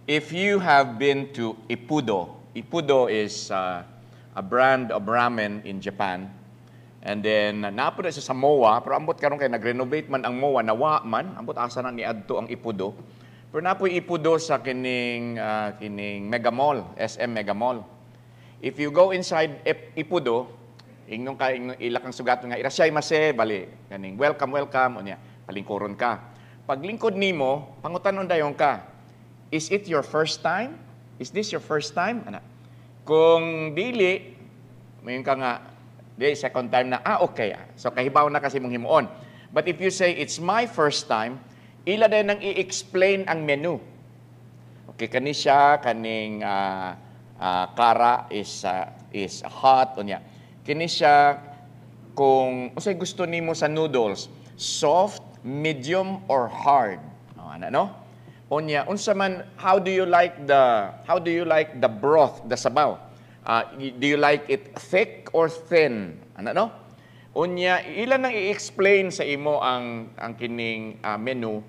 If you have been to Ippudo, Ippudo is a brand of ramen in Japan. And then, naapod sa Samoa, pero ambot karon kay nag-renovate man ang MOA, nawa man, ambot asa na ni adto ang Ippudo. Pero napoy Ippudo sa kining Mega Mall, SM Mega Mall. If you go inside Ippudo, ingnon ilakang sugat nga irasyay mase, bali, kaning welcome, unya, palingkuron ka. Paglingkod nimo, pangutanon dayon ka. Is it your first time? Is this your first time? Ana. Kung dili, mayon ka nga, second time na, okay. So kahibaw na kasi mong himuon. But if you say, it's my first time, ila din nang i-explain ang menu. Okay, kani siya, kaning kara is hot, unya. Kini siya, kung usay gusto nimo sa noodles, soft, medium, or hard. No? Unya, unsa man, how do you like the broth, the sabaw? Do you like it thick or thin? No? Unya, ilan nang i-explain sa imo ang kining menu,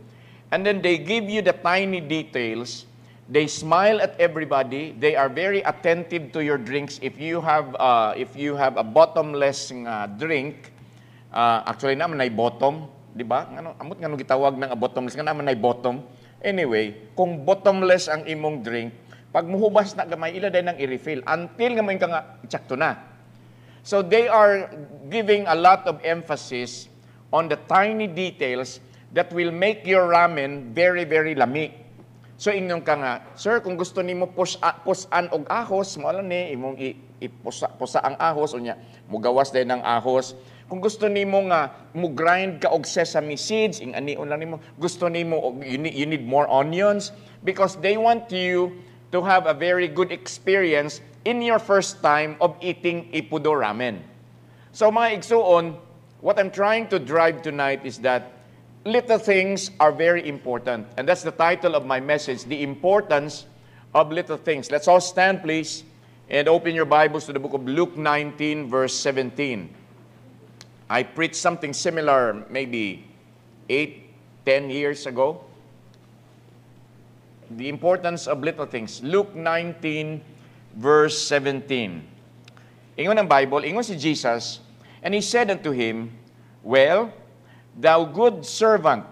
and then they give you the tiny details. They smile at everybody. They are very attentive to your drinks. If you have a bottomless drink, actually naman ay bottom, di ba? Amot nga gitawag ng bottomless nga naman ay bottom. Anyway, kung bottomless ang imong drink, pag muhubas na gamay, ila din nang i-refill until nga may ka nga tsakto na. So they are giving a lot of emphasis on the tiny details that will make your ramen very, very lami. So inyong ka nga, sir, kung gusto nimo pusan og ahos, mo alam ni imong ipusa ang ahos unya, mugawas din ng ahos. Kung gusto nimo nga mo grind ka og sesame seeds, ing anion lang nimo, gusto nimo you need more onions because they want you to have a very good experience in your first time of eating Ippudo ramen. So mga igsuon, what I'm trying to drive tonight is that little things are very important. And that's the title of my message, The Importance of Little Things. Let's all stand, please, and open your Bibles to the book of Luke 19, verse 17. I preached something similar maybe 8-10 years ago. The importance of little things. Luke 19, verse 17. Ingon ang Bible, ingon si Jesus, and he said unto him, well, thou good servant,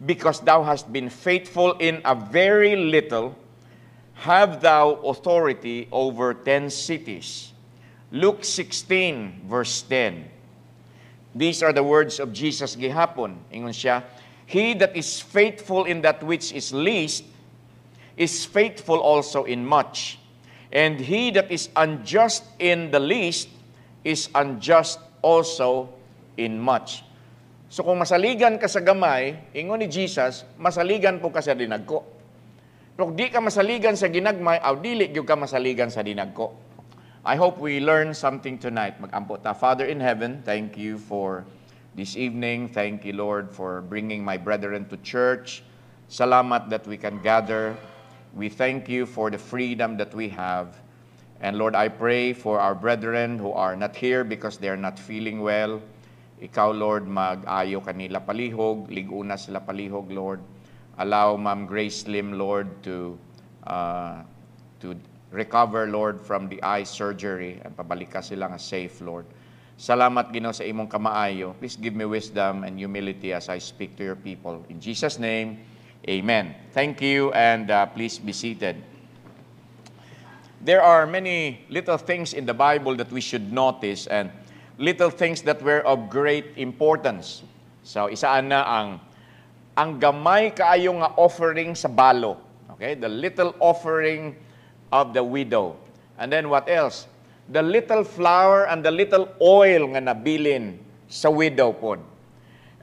because thou hast been faithful in a very little, have thou authority over 10 cities. Luke 16, verse 10. These are the words of Jesus gihapon. Ingon siya, he that is faithful in that which is least, is faithful also in much. And he that is unjust in the least, is unjust also in much. So kung masaligan ka sa gamay, ingon ni Jesus, masaligan po ka sa dinagko. Pero kung di ka masaligan sa ginagmay, aw dili gyud ka masaligan sa dinagko. I hope we learn something tonight. Mag-ampo ta. Father in heaven, thank you for this evening. Thank you, Lord, for bringing my brethren to church. Salamat that we can gather. We thank you for the freedom that we have. And Lord, I pray for our brethren who are not here because they are not feeling well. Ikaw, Lord, mag-ayo kanila palihog, liguna sila palihog, Lord. Allow Ma'am Grace Lim, Lord, to recover, Lord, from the eye surgery and pabalik ka sila nga safe, Lord. Salamat, Ginoo, sa imong kamaayo. Please give me wisdom and humility as I speak to your people. In Jesus' name, amen. Thank you, and please be seated. There are many little things in the Bible that we should notice, and little things that were of great importance. So, isaan na ang gamay kaayo nga offering sa balo. Okay? The little offering of the widow. And then what else? The little flour and the little oil nga nabilin sa widow pod.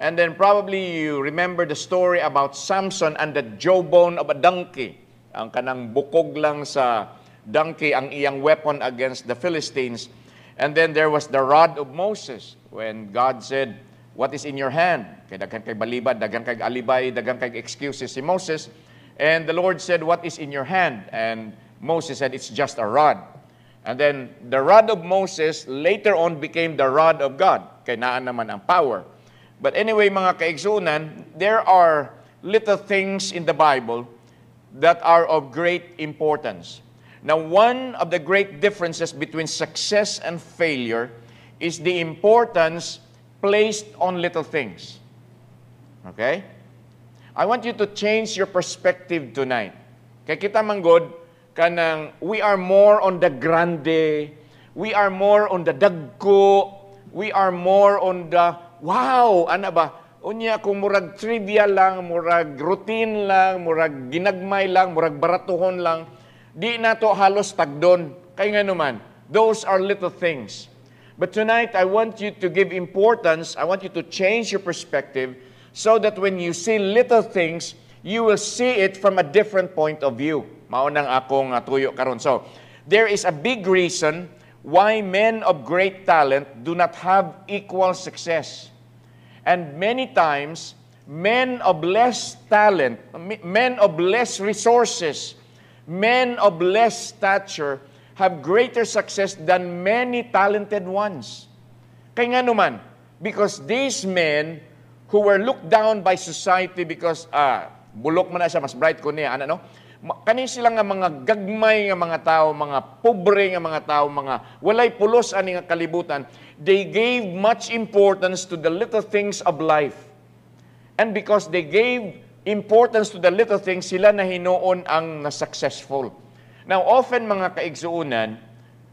And then probably you remember the story about Samson and the jawbone of a donkey. Ang kanang bukog lang sa donkey ang iyang weapon against the Philistines. And then there was the rod of Moses when God said, what is in your hand? Kay daghan kay balibad, daghan kay alibay, daghan kay excuses si Moses. And the Lord said, what is in your hand? And Moses said, it's just a rod. And then the rod of Moses later on became the rod of God. Kay naan naman ang power. But anyway, mga kaigsunan, there are little things in the Bible that are of great importance. Now, one of the great differences between success and failure is the importance placed on little things. Okay? I want you to change your perspective tonight. Kaya kita manggod, kanang we are more on the grande, we are more on the dagko, we are more on the, wow, ano ba? Unya, kung murag trivia lang, murag routine lang, murag ginagmay lang, murag baratuhon lang, di na to halos tagdon. Kaya nga naman, those are little things. But tonight, I want you to give importance, I want you to change your perspective so that when you see little things, you will see it from a different point of view. Maunang akong tuyo karon. So, there is a big reason why men of great talent do not have equal success. And many times, men of less talent, men of less resources, men of less stature have greater success than many talented ones. Kaya nga naman, because these men who were looked down by society because, bulok man na siya, mas bright ko niya, ano, no? Kani sila nga mga gagmay nga mga tao, mga pobre nga mga tao, mga walay pulos ani nga kalibutan, they gave much importance to the little things of life. And because they gave importance to the little things, sila na hinuon ang na-successful. Now, often mga kaigsuunan,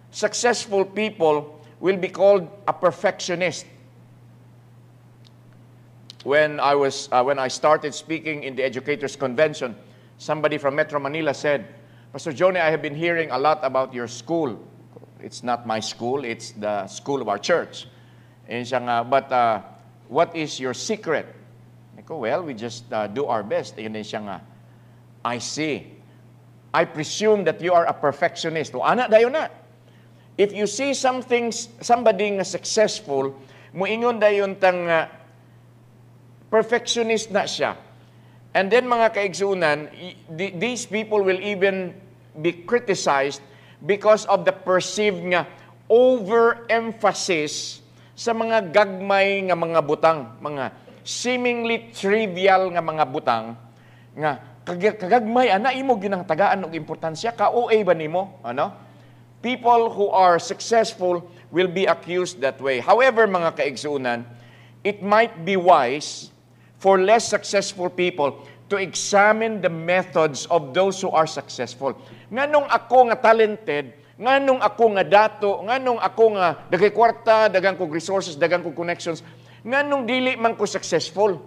successful people will be called a perfectionist. When I started speaking in the Educators Convention, somebody from Metro Manila said, Pastor Johnny, I have been hearing a lot about your school. It's not my school, it's the school of our church. And siya nga, but what is your secret? I go, well, we just do our best. And then siya nga, I see. I presume that you are a perfectionist. O, anak, dayo na. If you see somebody nga successful, muingon dayon tang perfectionist na siya. And then mga kaigsuunan, these people will even be criticized because of the perceived nga overemphasis sa mga gagmay nga mga butang, mga seemingly trivial nga mga butang, nga kagagmay, ana, imo ginang tagaan og importansya, ka-OA ba nimo? Ano? People who are successful will be accused that way. However, mga kaigsuunan, it might be wise for less successful people to examine the methods of those who are successful. Nganong ako nga talented, nganong ako nga dato, nganong ako nga dagay kwarta, dagang kog resources, dagang kog connections, nganong dili man ko successful.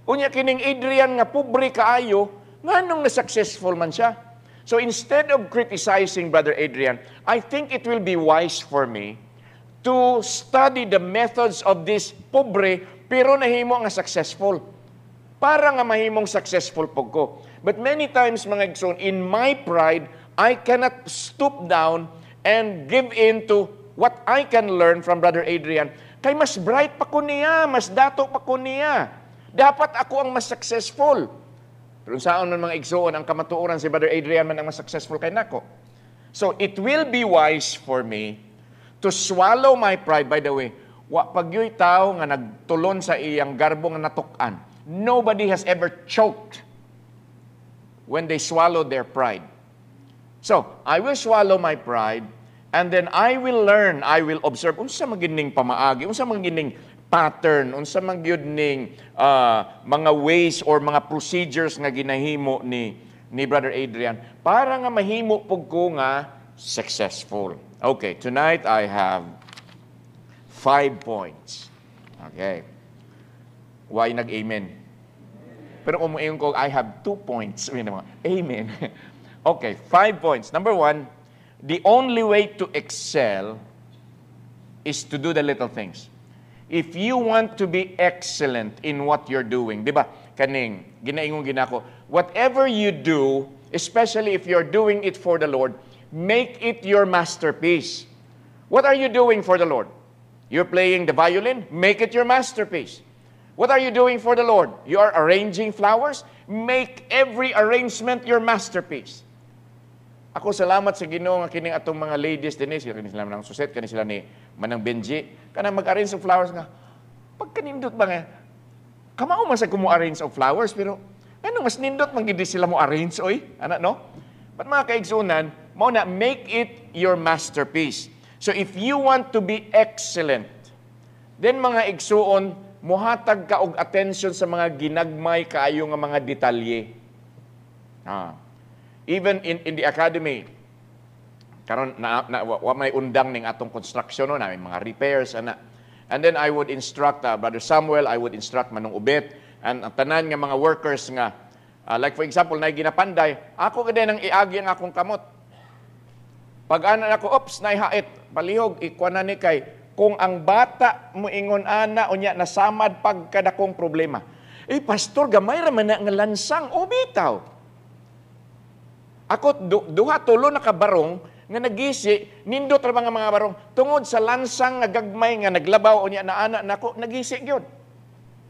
Unya kining Adrian nga pobre kaayo, nganong na successful man siya. So instead of criticizing Brother Adrian, I think it will be wise for me to study the methods of this pobre pero nahimo nga successful. Para nga mahimong successful po ko. But many times, mga igsoon, in my pride, I cannot stoop down and give in to what I can learn from Brother Adrian. Kay mas bright pa ko niya, mas dato pa ko niya. Dapat ako ang mas successful. Pero saan man mga igsoon, ang kamatuoran si Brother Adrian man ang mas successful kay nako. So it will be wise for me to swallow my pride. By the way, wa pagyoy tao nga nagtulon sa iyang garbo nga natukan. Nobody has ever choked when they swallowed their pride. So, I will swallow my pride, and then I will learn, I will observe, unsa magining pamaagi, unsa magining pattern, unsa magining mga ways or mga procedures nga ginahimo ni Brother Adrian, para nga mahimo pug ko nga successful. Okay, tonight I have 5 points. Okay. Why nag-amen? Pero kung muingon ko, I have 2 points. Amen. Okay, 5 points. Number 1, the only way to excel is to do the little things. If you want to be excellent in what you're doing, di ba? Kaning, ginaingon ginako, whatever you do, especially if you're doing it for the Lord, make it your masterpiece. What are you doing for the Lord? You're playing the violin? Make it your masterpiece. What are you doing for the Lord? You are arranging flowers? Make every arrangement your masterpiece. Ako salamat sa Ginoo nga kining atong mga ladies dinhi, kani sila nang Suset, kani sila ni Manang Benji, kana mag-arrange of flowers nga. Pag kanindot ba nga, kamao man sa kumo arrange of flowers, pero Ano, mas nindot, manggidi sila mo arrange, oy. Ano, no? But mga kaigsunan, mo na, make it your masterpiece. So if you want to be excellent, then mga igsuon, muhatag ka og attention sa mga ginagmay kaayo nga mga detalye. Even in the academy, karon wa may undang ning atong construction no, na may mga repairs ana. And then I would instruct Brother Samuel, I would instruct Manong Ubet, and ang tanan nga mga workers nga like for example na ginapanday, ako kada nang iagi ang akong kamot. Pag ana ako, ops, naihait, palihog ikuana ni kay kung ang bata mo ingon ana unya nasamad pagkadakong problema. Pastor, gamay ra man na nga lansang o bitaw. Ako duha tulo na kabarong nga nagisi, nindot ra mga barong tungod sa lansang nga gagmay nga naglabaw unya na ana nako nagisi gyud.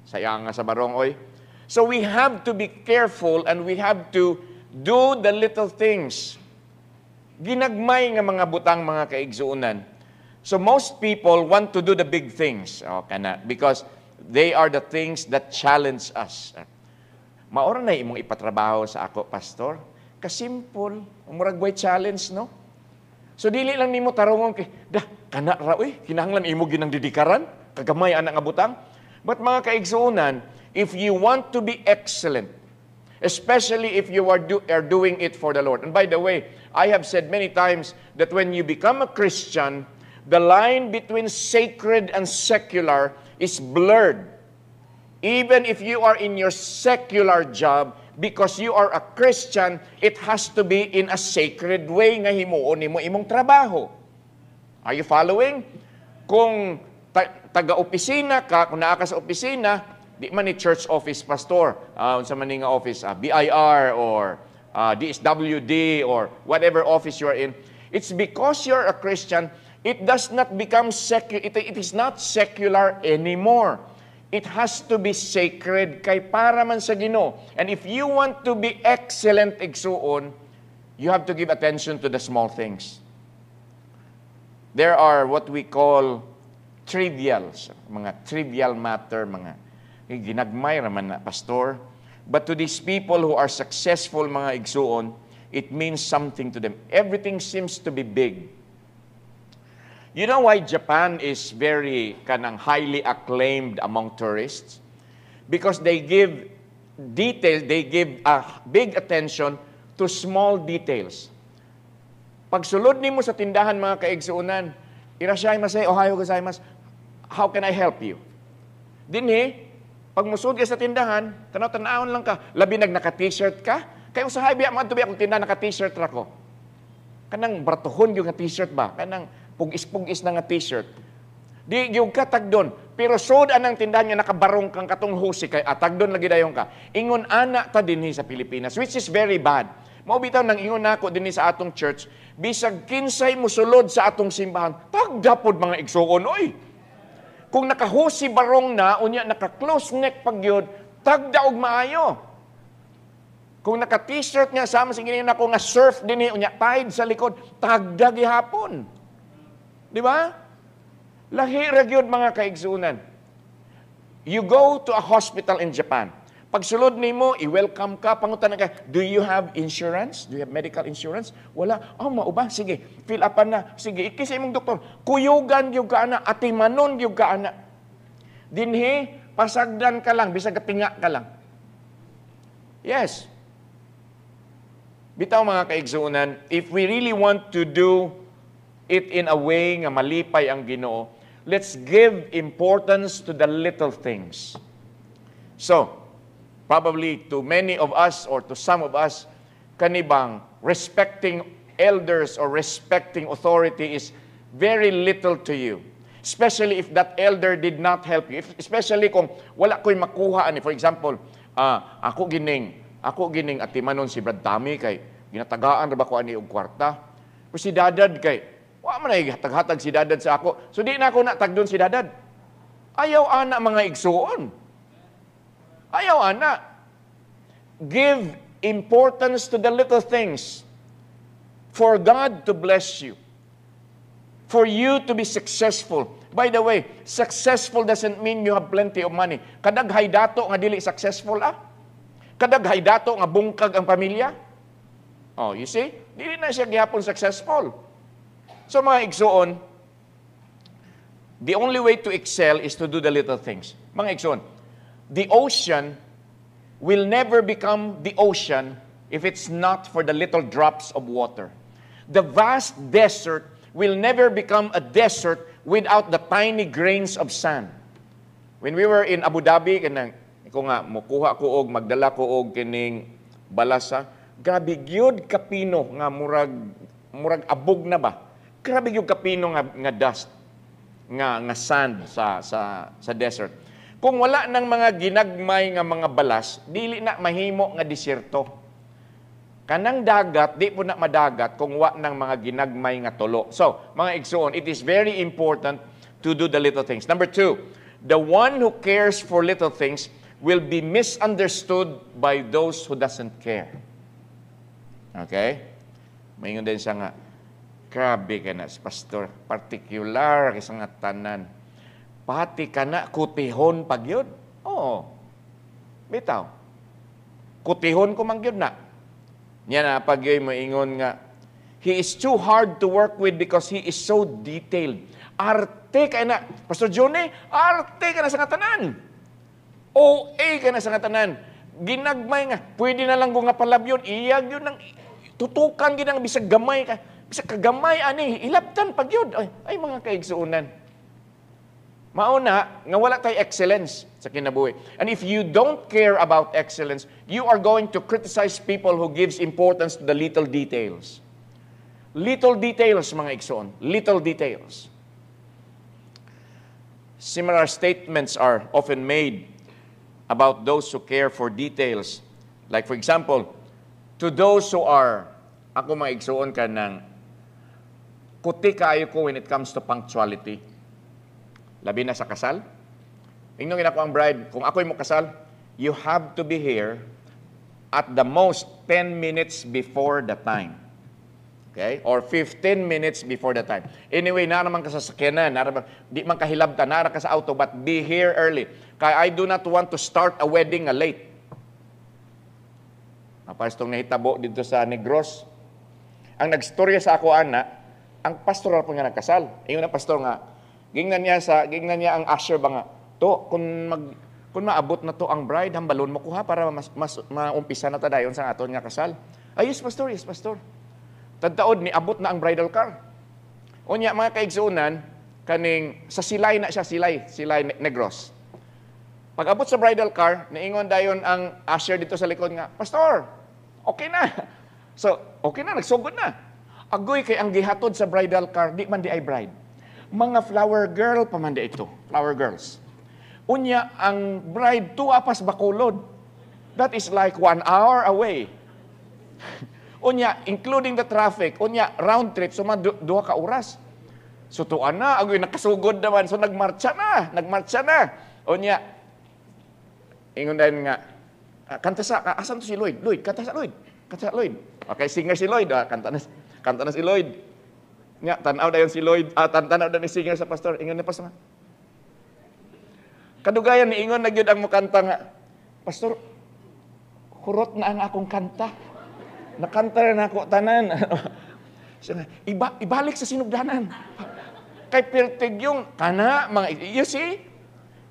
Sayang nga sa barong oy. So we have to be careful and we have to do the little things. Ginagmay nga mga butang mga kaigsuunan. So most people want to do the big things, because they are the things that challenge us. Maora na imong ipatrabaho sa ako, pastor. Kasimple, umurag way challenge, no? So dili lang nimo tarungon kay, kana ra kinahanglan imo ginang didikaran, kagamay ana nga butang. But mga kaigsuunan, if you want to be excellent, especially if you are doing it for the Lord. And by the way, I have said many times that when you become a Christian, the line between sacred and secular is blurred. Even if you are in your secular job, because you are a Christian, it has to be in a sacred way nga himuon nimo imong trabaho. Are you following? Kung taga-opisina ka, kung naa ka sa opisina, di man ni church office pastor, unsa man ni nga office, BIR or DSWD or whatever office you are in, it's because you're a Christian. It does not become secular. It is not secular anymore. It has to be sacred kay para man sa Ginoo. And if you want to be excellent igsuon, you have to give attention to the small things. There are what we call trivials, mga trivial matter, mga ginagmay raman na pastor. But to these people who are successful mga igsuon, it means something to them. Everything seems to be big. You know why Japan is very highly acclaimed among tourists? Because they give details, they give big attention to small details. Pag sulod nimo sa tindahan mga kaigsuunan, irashaimase, ohayo gozaimasu, how can I help you? Dinhi, pag musud ka sa tindahan, tanaw-tanawon lang ka, labi naka-t-shirt ka, kaya usahay biya man to biya kung tindahan naka-t-shirt ra ko. Kanang bratuhon yung t-shirt ba? Kanang pugis-pugis na nga t-shirt. Di yung katag doon. Pero sod anang tindahan nga nakabarong kang katong husi kay atag doon lagi dayon ka. Ingon ana ta dinhi sa Pilipinas, which is very bad. Mao bitaw nang ingon nako dinhi sa atong church, bisag kinsay musulod sa atong simbahan, tagdapod mga igsuon oy. Kung nakahusi barong na, unya naka-close neck pagyod, tagdaog maayo. Kung naka-t-shirt niya, sama sa ganyan ako nga surf dinhi, unya tied sa likod, tagda gihapon. Di ba? Lahi ra gyud mga kaigsuunan. You go to a hospital in Japan. Pag sulod nimo, i-welcome ka, pangutan ka, do you have insurance? Do you have medical insurance? Wala. Oh, mauba. Sige, fill upan na. Sige, ikisa imong doktor. Kuyugan yung ka ana, atimanon yung ka ana. Dinhi, pasagdan ka lang, bisag kapinga ka lang. Yes. Bitaw mga kaigsuunan, if we really want to do it in a way nga malipay ang Ginoo, let's give importance to the little things. So, probably to many of us or to some of us, kanibang respecting elders or respecting authority is very little to you. Especially if that elder did not help you. Especially kung wala ko'y makuha ani. For example, ako gining atimanon si Brad Tami kay ginatagaan ra ba ko ani og kwarta. O si Dadad kay wa man ay hatag-hatag si Dadad sa ako. So di na ako natagdon si Dadad. Ayaw ana mga igsuon. Ayaw ana. Give importance to the little things for God to bless you. For you to be successful. By the way, successful doesn't mean you have plenty of money. Kadaghay dato nga dili successful Kadaghay dato nga bungkag ang pamilya. Oh, you see? Dili na siya gihapon successful. So mga igsoon, the only way to excel is to do the little things. Mga igsoon, the ocean will never become the ocean if it's not for the little drops of water. The vast desert will never become a desert without the tiny grains of sand. When we were in Abu Dhabi, kanang ko nga mukuha ko og magdala ko og kining balasa, grabe gyud kapino nga murag abog na ba. Grabe gyud kapino nga dust, nga sand sa desert. Kung wala nang mga ginagmay nga mga balas, dili na mahimo nga disyerto. Kanang dagat, di po na madagat kung wa nang mga ginagmay nga tulo. So, mga igsoon, it is very important to do the little things. Number 2, the one who cares for little things will be misunderstood by those who doesn't care. Okay? Maingon din siya nga, grabe ka na, pastor, particular kasi nga tanan. Pati ka na, kutihon pag yun. Oo. Bitaw. Kutihon ko mang yun na. Yan na, pag yun maingon nga, he is too hard to work with because he is so detailed. Arte ka na. Pastor Johnny, arte ka na sa katanan. OA ka na sa katanan. Ginagmay nga. Pwede na lang ko nga palabyon. Iyag yun ng tutukan ginang bisag gamay ka. Bisag kagamay ani. Ilaptan pag yun. Ay mga kaigsuunan. Mauna, nga wala tayo excellence sa kinabuhi. And if you don't care about excellence, you are going to criticize people who gives importance to the little details. Little details, mga igsoon. Little details. Similar statements are often made about those who care for details. Like for example, to those who are, ako mga igsoon ka ng, kuti kayo ko when it comes to punctuality. Labi na sa kasal. Ingnon ako ang bride, kung ako'y mo kasal, you have to be here at the most 10 minutes before the time. Okay? Or 15 minutes before the time. Anyway, naraman ka sa sakyanan, di man kahilabta, nara ka sa auto, but be here early. Kaya I do not want to start a wedding late. Napastong nahitabo dito sa Negros. Ang nagstorya sa ako, ana, ang pastoral po nga nagkasal. Ingon na pastor nga, gingnan niya ang usher ba nga, to, kung maabot na to ang bride, hambalon mo kuha para mas maumpisa na tadayon sa aton nga kasal. Ay, yes, pastor. Tagtaod ni abot na ang bridal car. Unya, mga kaigsuunan, kaning, sa silay na siya, silay Negros. Pag abot sa bridal car, naingon dayon ang usher dito sa likod nga, pastor, okay na. So, okay na, nagsugod na. Agoy kay ang gihatod sa bridal car, di man di ay bride. Mga flower girl pa man di ito, flower girls. Unya, ang bride, tuwa pas Bacolod. That is like 1 hour away. Unya, including the traffic, unya, round trip, so duha ka oras. So, tuwa na, agoy, nakasugod naman, so nagmarcha na. Unya, ingon din nga, asan to si Lloyd? Kanta sa Lloyd. Okay, singer si Lloyd, kanta na si Lloyd. Nga, tanaw dayon si Lloyd, tanaw dayon ni singer sa pastor. Ingon ni pastor nga. Kadugayan ni ingon na gyud ang mukanta nga, pastor, hurot na ang akong kanta. Nakanta na ako tanan. Ibalik sa sinugdanan. Kay pertig yung kana mga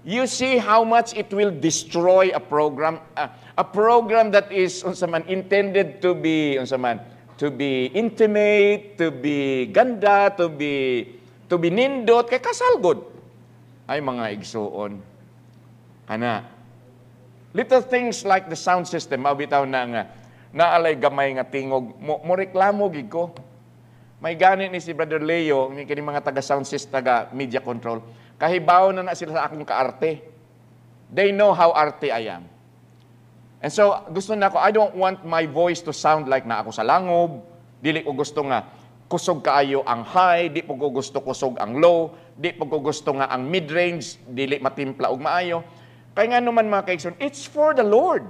you see how much it will destroy a program that is intended to be intimate, to be ganda, to be nindot, kay kasalgod. Ay mga igsuon. Ana. Little things like the sound system, mabitaw na nga, naalay gamay nga tingog, mo reklamo gid ko. May gani ni si Brother Leo, may kini mga taga-sound system, taga-media control. Kahibaw na sila sa akong kaarte. They know how arte I am. And so, gusto na ako, I don't want my voice to sound like na ako sa langob. Dili ko gusto nga, kusog kaayo ang high. Di po ko gusto kusog ang low. Di po ko gusto nga ang mid-range. Dili matimpla og maayo. Kaya nga naman mga kaigsoon, it's for the Lord.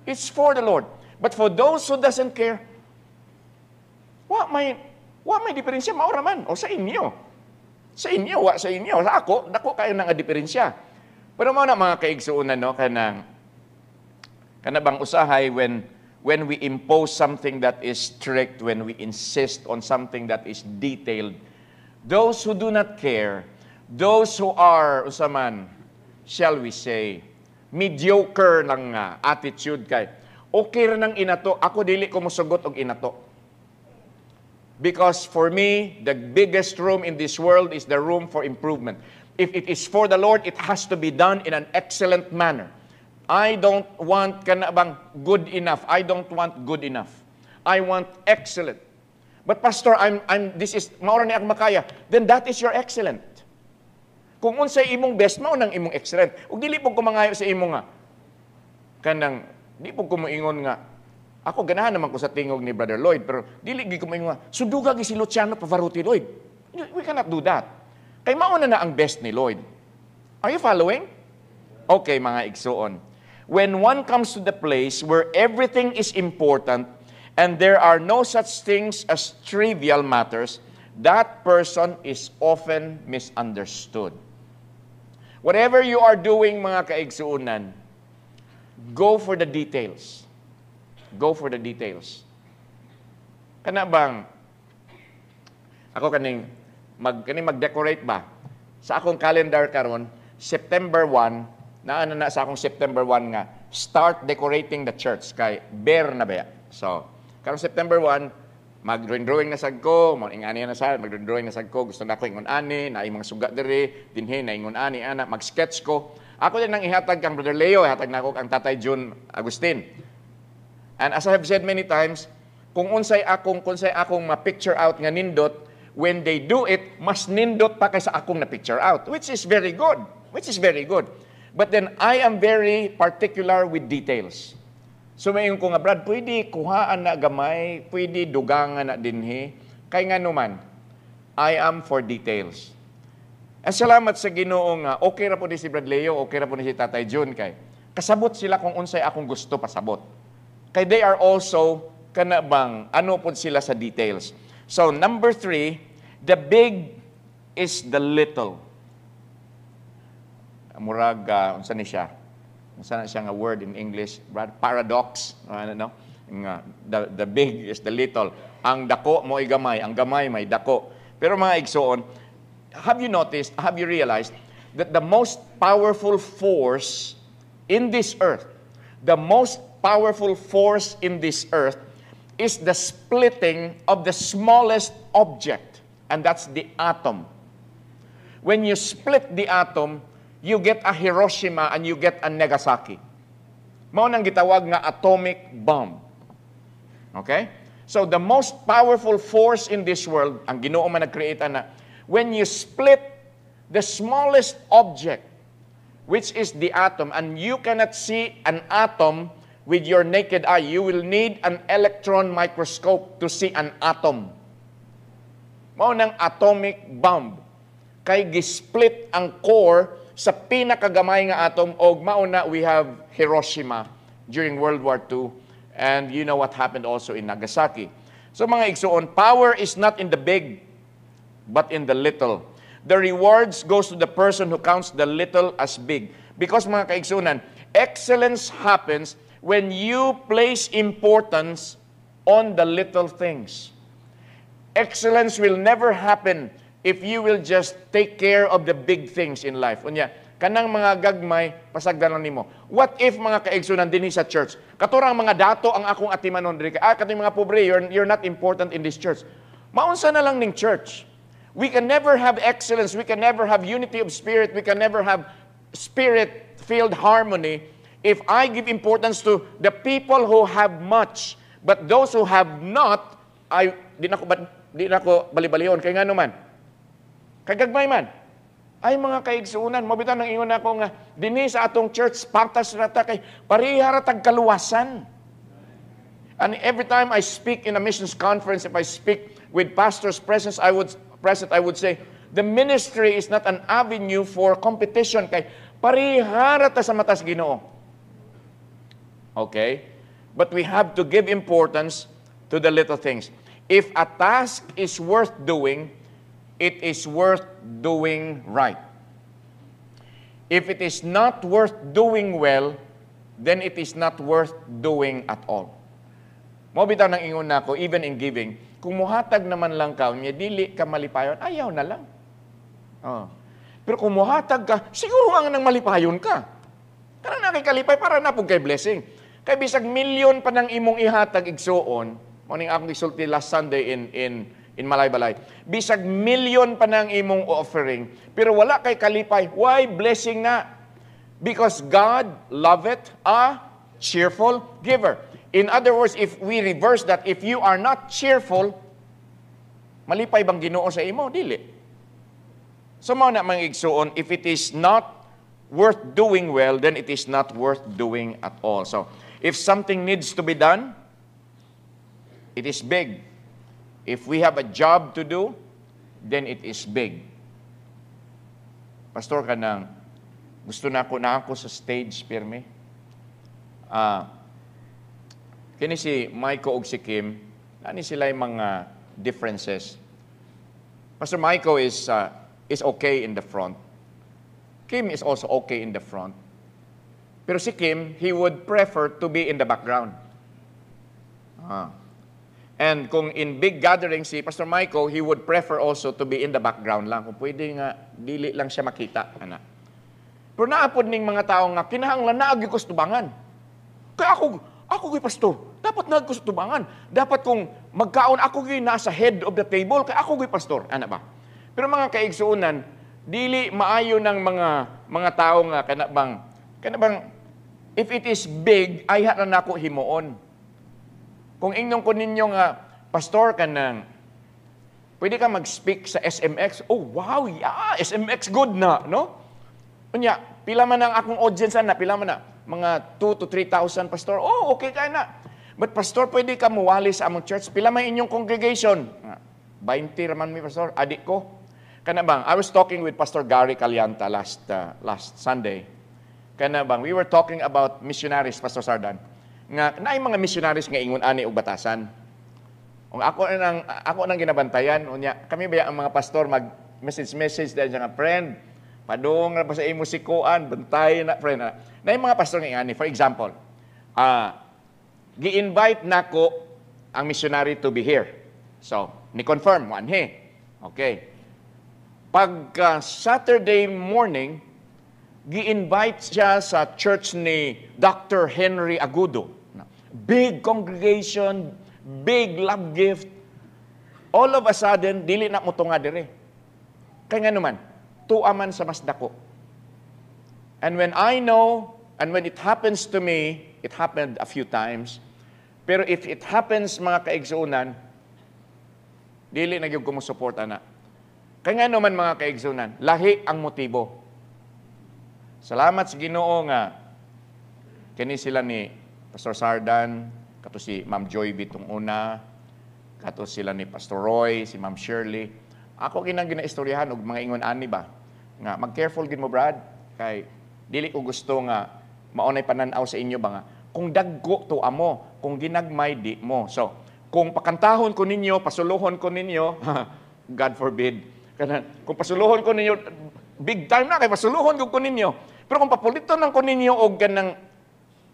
It's for the Lord. But for those who doesn't care, wa may diferensya, maura man. O sa inyo. Sa inyo. Sa ako, dako kayo nga diferensya. Pero mo na mga kaigsuunan, no, kanang, Kana bang usahay when we impose something that is strict, when we insist on something that is detailed, those who do not care, those who are, usaman, shall we say, mediocre ng attitude kay, okay rin ang inato, ako dili ko mosugot og inato. Because for me, the biggest room in this world is the room for improvement. If it is for the Lord, it has to be done in an excellent manner. I don't want kanabang good enough. I don't want good enough. I want excellent. But Pastor, this is maura ni ang makaya. Then that is your excellent. Kung unsay imong best, mao nang imong excellent. Ug dili pug kumangayo sa imo nga kanang di pug kumuingon nga ako ganahan naman ko sa tingog ni Brother Lloyd, pero dili gi kumingon nga suduga gi si Luciano Pavarotti Lloyd. We cannot do that. Kay mauna na ang best ni Lloyd. Are you following? Okay, mga igsoon. When one comes to the place where everything is important and there are no such things as trivial matters, that person is often misunderstood. Whatever you are doing, mga kaigsuunan, go for the details. Go for the details. Kana bang, ako kaning mag-decorate ba? Sa akong calendar karon, September 1, naana na sa akong September 1 nga, start decorating the church kay bare na ba. So, karon September 1, mag-drawing na sad ko, mag-ingani na sad, mag-drawing na sad ko, gusto na ko ingon ani, na mga suga diri, dinhi na ingon ani ana, mag-sketch ko. Ako din nang ihatag kang Brother Leo, ihatag na ako ang Tatay June Agustin. And as I have said many times, kung unsay akong ma-picture out nga nindot, when they do it, mas nindot pa kaysa akong na-picture out, which is very good. But then, I am very particular with details. So, mayon ko nga, Brad, pwede kuhaan na gamay, pwede dugangan na dinhi, kay nga naman, I am for details. At salamat sa Ginoo nga, okay ra po ni si Brad Leo, okay ra po ni si Tatay June, kay kasabot sila kung unsay akong gusto pasabot. Kay they are also, kanabang, ano po sila sa details. So, number 3, the big is the little. Murag, unsa ni siya? Unsa na siya nga word in English? Paradox. The big is the little. Ang dako mo ay gamay, ang gamay may dako. Pero mga igsoon, have you realized that the most powerful force in this earth, is the splitting of the smallest object, and that's the atom. When you split the atom, you get a Hiroshima and you get a Nagasaki. Mao nang gitawag nga atomic bomb. Okay? So the most powerful force in this world, ang Ginoo man nag-create na, when you split the smallest object, which is the atom, and you cannot see an atom with your naked eye, you will need an electron microscope to see an atom. Mao nang atomic bomb. Kay gisplit ang core sa pinakagamay nga atom, og mao na we have Hiroshima during World War II, and you know what happened also in Nagasaki. So mga igsoon, power is not in the big, but in the little. The rewards goes to the person who counts the little as big. Because mga kaigsunan, excellence happens when you place importance on the little things. Excellence will never happen if you will just take care of the big things in life. Unya, kanang mga gagmay, pasagdanan nimo. What if mga kaigsunan dinhi sa church? Katurang mga dato ang akong atimanon diri. Katong mga pobre, you're not important in this church. Maunsa na lang ning church. We can never have excellence. We can never have unity of spirit. We can never have spirit-filled harmony if I give importance to the people who have much, but those who have not, di na ko bali-balihon. Kaya nga naman, kagagmay man, ay mga kaigsuunan, mabitan ng ingon ako nga, dinhi sa atong church, partas rata kay parihara tag kaluwasan. And every time I speak in a missions conference, if I speak with pastors present, I would say, the ministry is not an avenue for competition. Kay parihara ta sa matas Ginoo. Okay? But we have to give importance to the little things. If a task is worth doing, it is worth doing right. If it is not worth doing well, then it is not worth doing at all. Mo bitaw nang ingon nako, even in giving, kung muhatag naman lang ka, niya dili ka malipayon, ayaw na lang. Oh. Pero kung muhatag ka, siguro ang nang malipayon ka. Karang na kay kalipay para na pug kay blessing. Kay bisag milyon pa nang imong ihatag igsuon, mo ning akong gisulti last Sunday in Malaybalay. Bisag milyon pa nang imong offering, pero wala kay kalipay. Why blessing na? Because God loveth a cheerful giver. In other words, if we reverse that, if you are not cheerful, malipay bang Ginoo sa imo? Dili. So mao na mga igsuon, if it is not worth doing well, then it is not worth doing at all. So, if something needs to be done, it is big. If we have a job to do, then it is big. Pastor, kanang gusto na ako sa stage, pirmi. Kini si Maiko ug si Kim, ani sila yung mga differences. Pastor Maiko is okay in the front. Kim is also okay in the front. Pero si Kim, he would prefer to be in the background. And kung in big gatherings, si Pastor Maiko, he would prefer also to be in the background lang. Kung pwede nga, dili lang siya makita. Pero naapod ning mga tao nga, kinahanglan na agi kustubangan. Kaya ako gay pastor, dapat nagkustubangan. Dapat kung magkaon ako gay nasa head of the table, kaya ako gay pastor. Ana ba? Pero mga kaigsuunan, dili maayo ng mga tao nga kana bang if it is big, ay na nako himuon. Kung ingnon ko ninyo nga pastor kanang pwede ka mag-speak sa SMX. Oh, wow, yeah, SMX good na, no? Unya, pila man ang akong audience na, pila man na mga 2,000 to 3,000 pastor. Oh, okay kay na. But pastor, pwede ka muwali sa among church. Pila man inyong congregation? 20 raman mi pastor, adik ko. Kana bang, I was talking with Pastor Gary Calianta last Sunday. Kana bang, we were talking about missionaries, Pastor Sardan. Nga naay mga missionaries nga ingon ani og batasan. Ung ako nang ginabantayan, unya kami ba ang mga pastor mag message dahil nga friend, padung na pa sa imo sikuan, bantay na friend. Naay mga pastor nga ani, for example, gi-invite nako ang missionary to be here. So, ni-confirm mo anhi. Okay. Pagka Saturday morning, gi-invite siya sa church ni Dr. Henry Agudo. Big congregation, big love gift. All of a sudden, dili na mo tunga dire. Kaya nga naman, tuaman sa mas dako. And when I know, and when it happens to me, it happened a few times, pero if it happens, mga kaigsuunan, dili na yung kumusuporta na. Kaya nga naman mga kaigsuunan, lahi ang motibo. Salamat sa Ginoo nga, kini sila ni Pastor Sardan, kato si Ma'am Joy bitong una, kato sila ni Pastor Roy, si Ma'am Shirley. Ako ginaistoryahan og mga ingon ani ba nga mag-careful gid mo Brad kay dili ko gusto nga maunay pananaw sa inyo ba nga kung dagko to amo, kung ginagmay di mo. So, kung pakantahon ko ninyo, pasuluhon ko ninyo, God forbid. Kung pasuluhon ko ninyo, big time na kay pasuluhon ko ninyo. Pero kung papuliton lang ko ninyo og kanang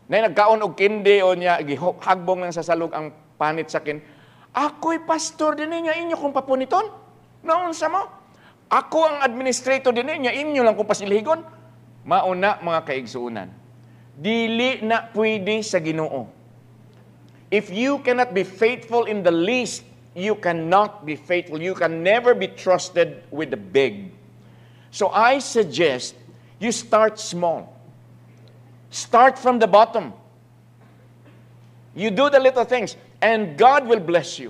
na nagkaon og kindi o niya gihagbong nang sasalog ang panit sa kin. Ako'y pastor din niya inyo kung papuniton. Naon sa mo? Ako ang administrator din niya inyo lang kung pasiligon. Mauna mga kaigsuunan. Dili na pwede sa Ginoo. If you cannot be faithful in the least, you cannot be faithful. You can never be trusted with the big. So I suggest you start small. Start from the bottom. You do the little things, and God will bless you.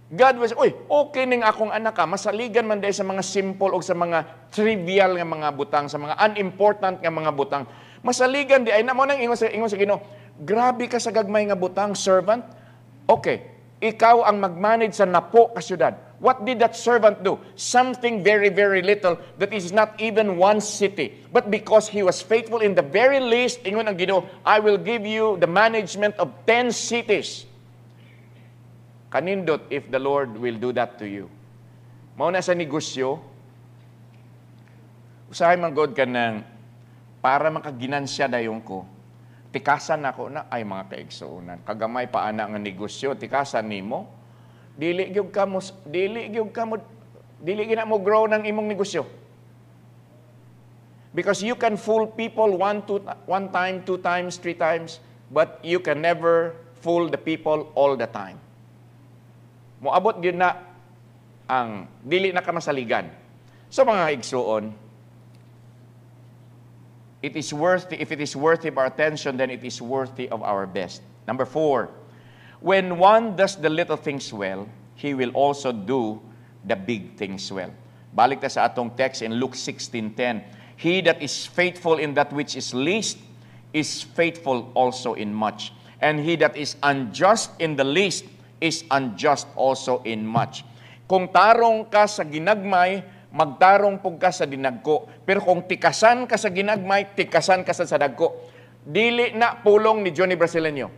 God will say, uy, okay ning akong anak ka, masaligan man dahil sa mga simple o sa mga trivial nga mga butang, sa mga unimportant nga mga butang. Masaligan di ay na mo nang ingon sa Ginoo, grabe ka sa gagmay nga butang, servant. Okay, ikaw ang mag-manage sa napo ka syudad. What did that servant do? Something very, very little that is not even one city. But because he was faithful in the very least, ingon ang Ginoo, I will give you the management of 10 cities. Kanindot if the Lord will do that to you. Mauna sa negosyo, usahay man God ka ng para makaginansya dayon ko. tikasan ako na, ay mga kaigsuunan, kagamay pa ana nga negosyo, tikasan nimo, dili gyud gina mo grow ng imong negosyo. Because you can fool people one time, 2 times, 3 times, but you can never fool the people all the time. Moabot gyud na ang dili na ka masaligan. So mga igsuon, if it is worthy of our attention, then it is worthy of our best. Number 4, when one does the little things well, he will also do the big things well. Balik ta sa atong text in Luke 16:10. He that is faithful in that which is least is faithful also in much. And he that is unjust in the least is unjust also in much. Kung tarong ka sa ginagmay, magtarong pug ka sa dinagko. Pero kung tikasan ka sa ginagmay, tikasan ka sa dagko. Dili na pulong ni Johnny Brasileño.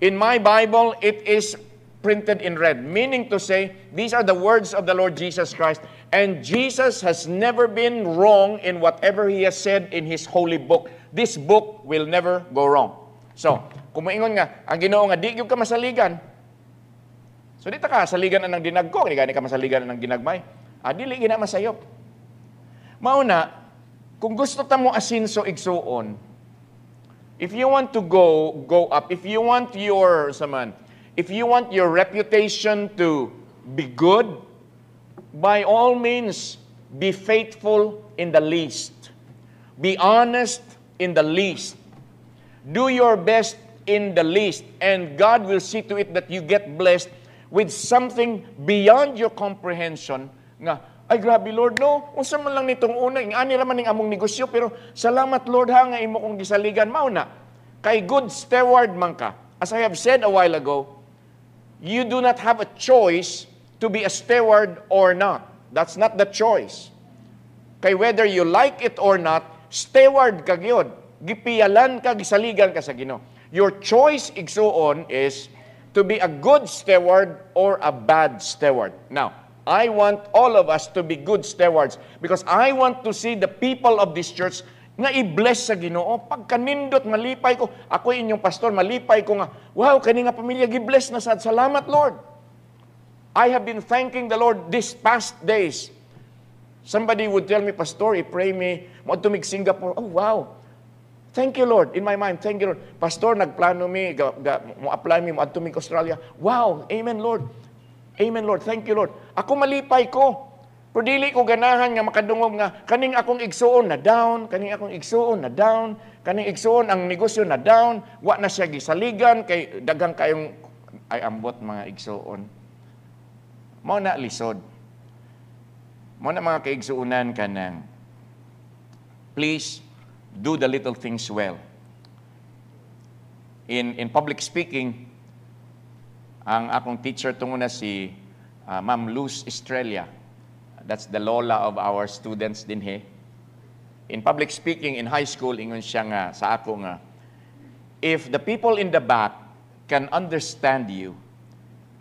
In my Bible, it is printed in red, meaning to say, these are the words of the Lord Jesus Christ, and Jesus has never been wrong in whatever He has said in His holy book. This book will never go wrong. So, kung maingon nga, ang Ginoo nga, di gyud ka masaligan. So, dito ka, saligan na ng dinagko, gani ka masaligan na ng ginagmay. Dili gina masayop. Mauna, kung gusto ta mo asinso igsuon, if you want to go up, if you want your reputation to be good, by all means, be faithful in the least. Be honest in the least. Do your best in the least. And God will see to it that you get blessed with something beyond your comprehension. Nga, ay grabe Lord, no? Unsa man lang nitong una, ingani raman ning among negosyo, pero salamat Lord ha, nga imo kong gisaligan. Mauna, kay good steward man ka. As I have said a while ago, you do not have a choice to be a steward or not. That's not the choice. Kay whether you like it or not, steward ka gyud. Gipiyalan ka, gisaligan ka sa Ginoo. Your choice, igsuon, is to be a good steward or a bad steward. Now, I want all of us to be good stewards because I want to see the people of this church nga i-bless sa Ginoo. Pagkanindot, malipay ko. Ako inyong pastor, malipay ko nga, wow, kani nga pamilya, gi-bless na sad. Salamat, Lord. I have been thanking the Lord these past days. Somebody would tell me, Pastor, i-pray me, mo tumig Singapore. Oh, wow. Thank you, Lord. In my mind, thank you, Lord. Pastor, nagplano mi, mo apply mi, mo tumig Australia. Wow. Amen, Lord. Amen, Lord. Thank you, Lord. Ako malipay ko. Pero dili ko ganahan nga makadungog nga kaning akong igsuon na down, kaning akong igsuon na down, kaning igsuon ang negosyo na down, wa na siya gisaligan kay daghang kayong ay ambot mga igsuon. Mao na lisod. Mao na mga kaigsuonan kanang please do the little things well. In public speaking, ang akong teacher tungo na si Ma'am Luz Estrella. That's the lola of our students din he. In public speaking in high school, ingon siya nga sa ako nga, if the people in the back can understand you,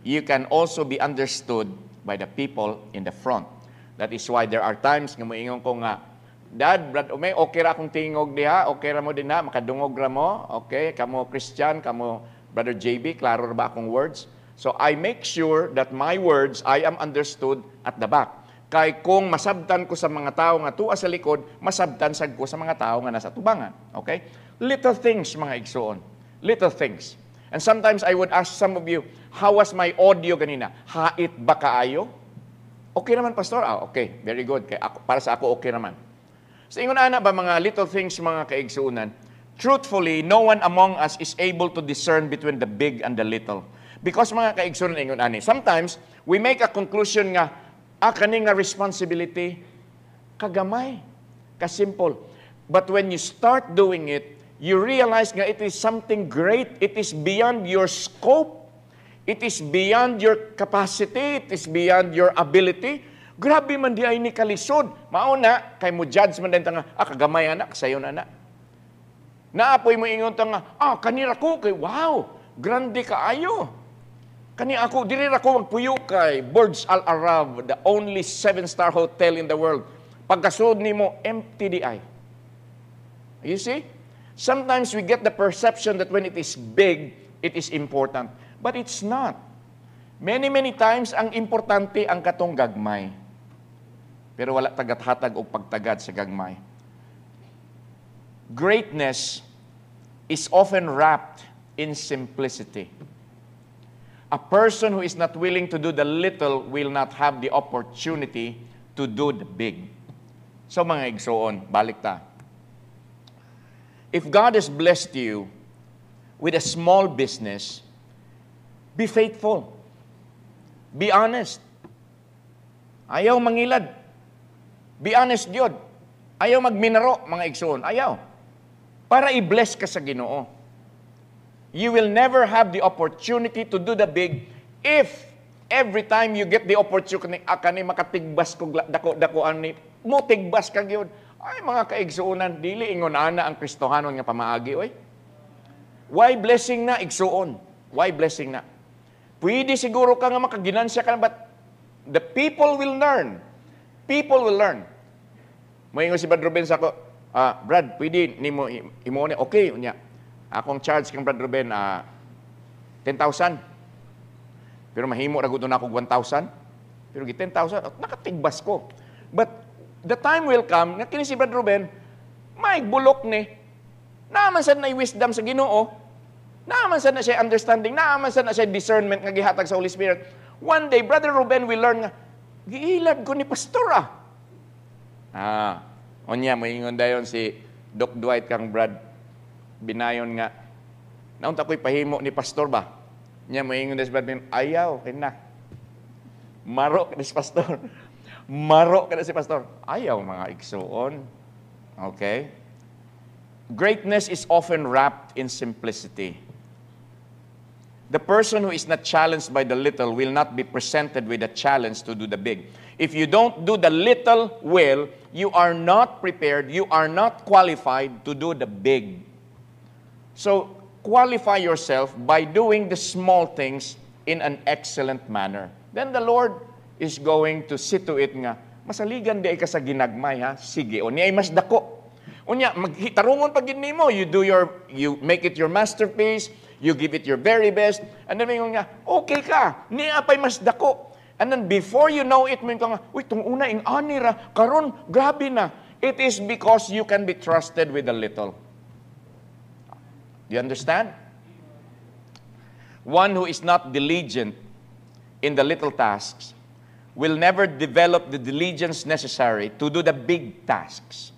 you can also be understood by the people in the front. That is why there are times nga moingon ko nga, Dad, Brad, okay ra akong tingog diha, okay ra mo din ha, makadungog ra mo, okay, kamo Christian, kamo Brother JB, klaro ra ba akong words? So I make sure that my words, I am understood at the back. Kay kung masabtan ko sa mga tao nga tuwa sa likod, masabtan sad ko sa mga tao nga nasa tubangan. Okay? Little things, mga igsuon. Little things. And sometimes I would ask some of you, how was my audio ganina? Hait ba kaayo? Okay naman, Pastor? Okay. Very good. Kaya ako, para sa ako, okay naman. So, ingon ana ba mga little things, mga kaigsuunan? Truthfully, no one among us is able to discern between the big and the little. Because mga kaigsuunan, ingon ani, sometimes, we make a conclusion nga, kani nga responsibility, kagamay, kasimple. But when you start doing it, you realize nga it is something great. It is beyond your scope. It is beyond your capacity. It is beyond your ability. Grabe man di ay ni kalisod. Mauna, kay mo judge man din nga, kagamay anak, sayo na na. Naapoy mo ingon nga, kanira ko, kay wow, grande kaayo. Kani ako, dili ra ko magpuyo kay Burj Al Arab, the only 7-star hotel in the world. Pagkasud nimo, empty di ay. You see? Sometimes we get the perception that when it is big, it is important. But it's not. Many times, ang importante ang katong gagmay. Pero wala tagat-hatag o pagtagad sa gagmay. Greatness is often wrapped in simplicity. A person who is not willing to do the little will not have the opportunity to do the big. So mga igsoon, balik ta. If God has blessed you with a small business, be faithful. Be honest. Ayaw mangilad. Be honest, Diyod. Ayaw magminaro, mga igsoon. Ayaw. Para i-bless ka sa Ginoo. You will never have the opportunity to do the big if every time you get the opportunity, akani makatigbas ko dako ani mo tigbas ka gyud. Ay mga kaigsuonan, dili ingon ana ang Kristohanon nga pamaagi oy. Why blessing na igsuon? Why blessing na? Pwede siguro ka nga makaginansya ka, but the people will learn. People will learn. Moingon si Brad Ruben sa ako, Brad, pwede nimo imo ni okay unya. Akong charge kang Brad Ruben 10,000. Pero mahimo ra gud na ako 1,000. Pero gi 10,000 nakatigbas ko. But the time will come nga kini si Brad Ruben may bulok ni. Naaman sad na wisdom sa Ginoo. Naaman sad na siya understanding, naaman sad na siya discernment nga gihatag sa Holy Spirit. One day Brother Ruben will learn nga giilad ko ni pastor onya moingon dayon si Doc Dwight kang Brad binayon nga naunta ko'y pahimo ni pastor ba? Nya moingon des Brad ayaw kina. Maro ka si pastor. Maro ka si pastor. Ayaw mga igsuon. Okay? Greatness is often wrapped in simplicity. The person who is not challenged by the little will not be presented with a challenge to do the big. If you don't do the little well, you are not prepared, you are not qualified to do the big. So, qualify yourself by doing the small things in an excellent manner. Then the Lord is going to see to it nga, masaligan di ka sa ginagmay ha, sige, o niya ay mas dako. Unya, maghitarungon pag nimo, you make it your masterpiece, you give it your very best, and then mayroon nga, okay ka, niya pa'y mas dako. And then before you know it, mayroon ka nga, uy, itong una, ing anira, karon grabe na. It is because you can be trusted with a little. Do you understand? One who is not diligent in the little tasks will never develop the diligence necessary to do the big tasks.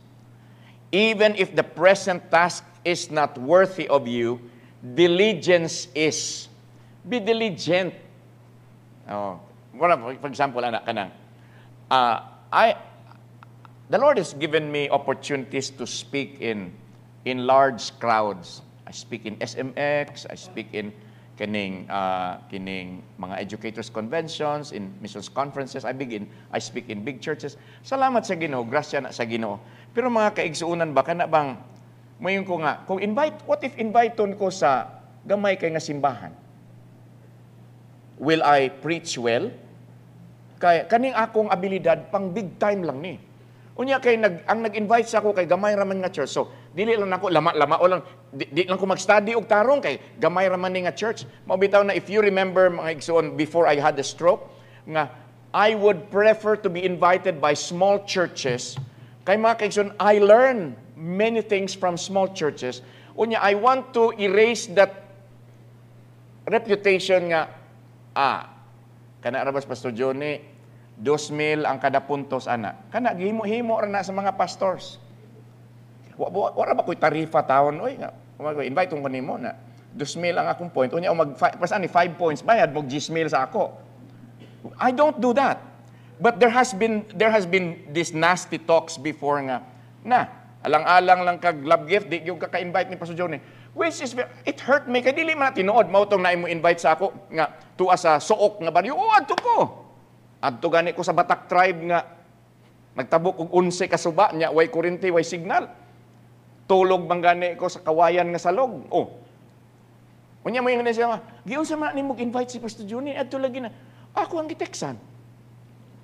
Even if the present task is not worthy of you, diligence is. Be diligent. Oh, for example, anak kanang, the Lord has given me opportunities to speak in large crowds. I speak in SMX, I speak in kining mga educators conventions, in missions conferences. I speak in big churches. Salamat sa Ginoo, grasya na sa Ginoo. Pero mga kaigsuunan ba kana bang mayon ko nga kung what if inviteon ko sa gamay kay nga simbahan? Will I preach well? Kay kaning akong abilidad pang big time lang ni. Unya kay ang nag-invite sa ako kay gamay raman nga church. So dili lang nako lama o lang di lang ko mag-study og tarong kay gamay raman ni nga church. Mabitaw na if you remember mga igsoon before I had the stroke nga I would prefer to be invited by small churches. Kay mga kaigsoon, I learn many things from small churches. Unya I want to erase that reputation nga kana rabas Pastor Johnny 2,000 ang kada puntos ana. Kana gihimo-himo ra na sa mga pastors. Wala ba ko'y tarifa taon? Oy, invite ko nimo na 2,000 ang akong point. Unya, pasan ni 5 points, bayad mo 10,000 sa ako. I don't do that. But there has been these nasty talks before nga, alang-alang lang kag love gift, di yung kaka-invite ni Pastor Johnny. Which is, it hurt me, kaya dili man tinuod, mautong na mo invite sa ako, nga, tuwa sa Sook nga baryo, adto ko. Adto gani ko sa Batak tribe nga, nagtabok og 11 kasuba niya, way kurinti, way signal. Tulog bang gani ko sa kawayan nga salog. Unya mo yung siya nga, giyon sa man nimo invite si Pastor Johnny, adto lagi na, ako ang giteksan.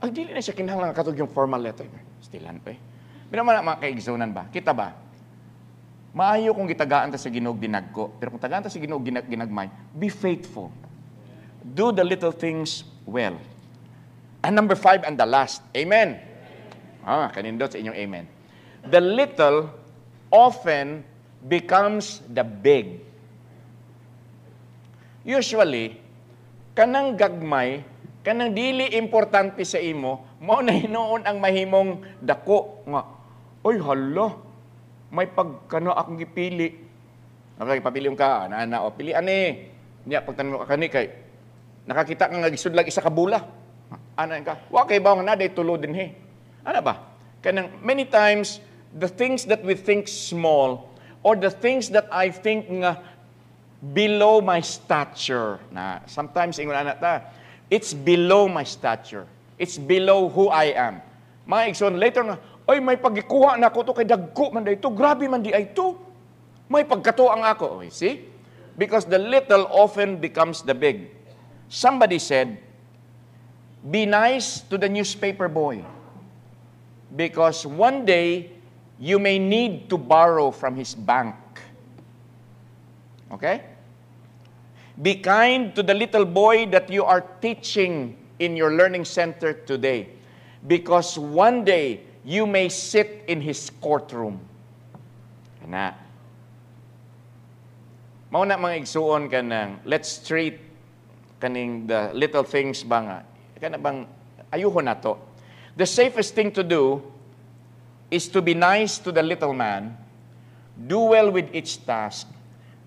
Ang dili na siya kinahanglan katog yung formal letter. Stilan pa eh. Pero mga kaigsunan ba? Kita ba? Maayo kung gitagaan ta sa Ginoo dinagko, pero kung tagaan ta sa Ginoo ginagmay, be faithful. Do the little things well. And number 5 and the last. Amen. Kanindot sa inyong amen. The little often becomes the big. Usually, kanang gagmay, kanang dili importante sa imo, mao na hinuon ang mahimong dako nga. Oy, hala. May pagkano akong gipili. Papili ka, ana o pili ani. Nya pagtanong ka kani kay nakakita ka nga gisudlag isa ka bula. Ana ka. Wa kay bawang na day tulo din he. Ana ba? Kanang many times the things that we think small or the things that I think nga below my stature. Na sometimes ingon ana ta, it's below my stature. It's below who I am. Mga igsoon later na, ay may pagikuha na ako to kay dagko man dito. Grabe man di ay to. May pagkato ang ako. Okay, see? Because the little often becomes the big. Somebody said, be nice to the newspaper boy. Because one day, you may need to borrow from his bank. Okay? Be kind to the little boy that you are teaching in your learning center today. Because one day, you may sit in his courtroom. Na. Mao na mga igsuon kanang let's treat kaning the little things ba nga kana bang ayuhon nato. The safest thing to do is to be nice to the little man, do well with each task,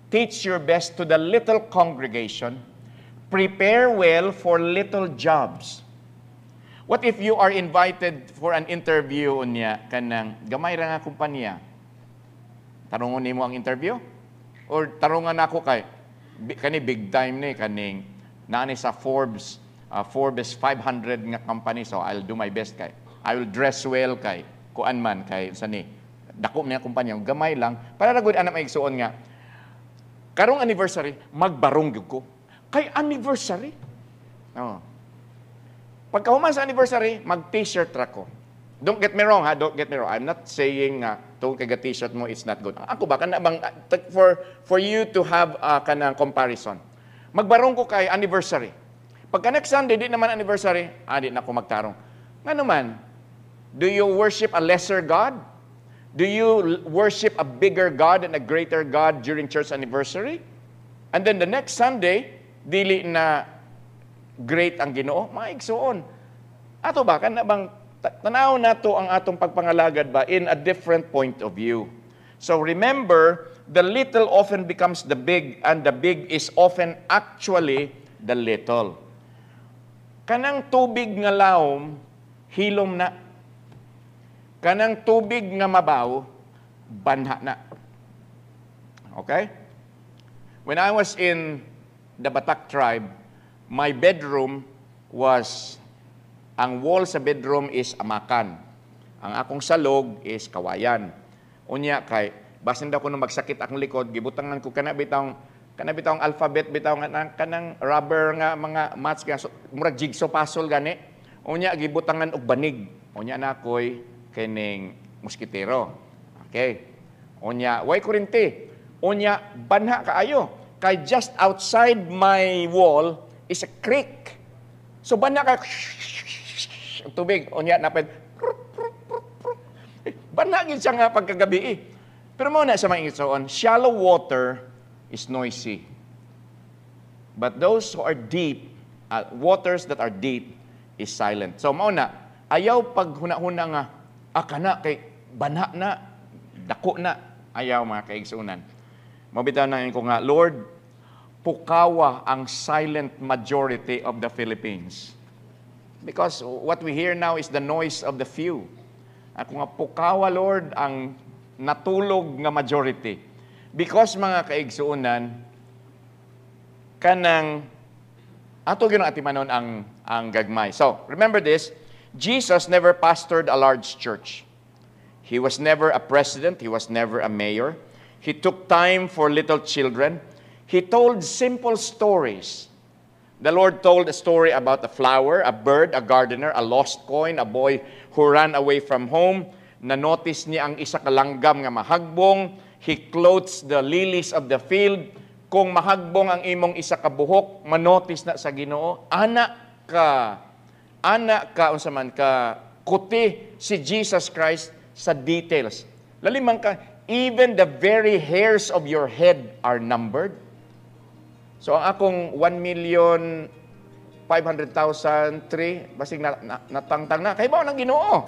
teach your best to the little congregation, prepare well for little jobs. What if you are invited for an interview niya kanang gamay ra nga kumpanya? Tarungon nimo ang interview? Or tarungan ako kay kani big time ni kaning naani sa Forbes 500 nga company, so I'll do my best kay. I will dress well kay kuan man kay sani. Dako niya kumpanya gamay lang para ra gud ana maigsuon nga karong anniversary magbarong gyud ko. Kay anniversary. Oh. Pagkahuman sa anniversary, mag-t-shirt ako. Don't get me wrong, ha? Don't get me wrong. I'm not saying nga, tungkol kay t-shirt mo, it's not good. Ako ba, kanabang, for you to have kanang comparison. Magbarong ko kay anniversary. Pagka next Sunday, di naman anniversary, di na ako magtarong. Nga naman, do you worship a lesser God? Do you worship a bigger God and a greater God during church anniversary? And then the next Sunday, dili na great ang Ginoo, mga igsuon. Ato ba, kanabang tanaw nato ang atong pagpangalagad ba in a different point of view. So remember, the little often becomes the big and the big is often actually the little. Kanang tubig nga lawom, hilom na. Kanang tubig nga mabaw, banha na. Okay? When I was in the Batak tribe, my bedroom was, ang wall sa bedroom is amakan. Ang akong salog is kawayan. Unya kay, basin daw ko nung magsakit akong likod, gibutangan ko kanabitang alphabet, bitawng kanang rubber nga mga mats, murag jigsaw puzzle gani. Unya, gibutangan og banig. Unya na ako'y kining muskitero. Okay. Unya, way kurinti. Unya, banha kaayo. Kay just outside my wall, is a creek. So, banha ka, tubig, unya, napad, banha gid siya nga pagkagabi. Pero muna sa mga igsoon, shallow water is noisy. But those who are deep, waters that are deep, is silent. So, mauna, ayaw pag huna-huna nga, kana kay banha na, dako na, ayaw mga kaigsunan. Mabitaw na ko nga, Lord, pukawa ang silent majority of the Philippines. Because what we hear now is the noise of the few. Ako nga pukawa, Lord, ang natulog nga majority. Because mga kaigsuunan, kanang ato gyud atimanon ang gagmay. So, remember this, Jesus never pastored a large church. He was never a president, he was never a mayor. He took time for little children. He told simple stories. The Lord told a story about a flower, a bird, a gardener, a lost coin, a boy who ran away from home. Na-notice niya ang isa ka langgam nga mahagbong. He clothes the lilies of the field. Kung mahagbong ang imong isa ka buhok, manotis na sa Ginoo. Ana ka, unsa man ka, kuti si Jesus Christ sa details. Lalimang ka, even the very hairs of your head are numbered. So ang akong 1,500,003, basig natangtang na. Kaya ba ng Ginoo?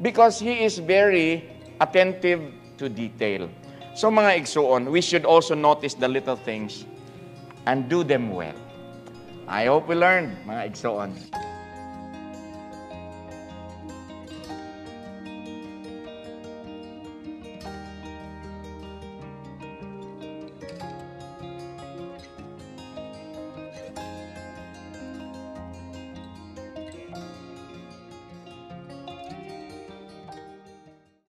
Because He is very attentive to detail. So mga igsuon, we should also notice the little things and do them well. I hope we learned, mga igsuon.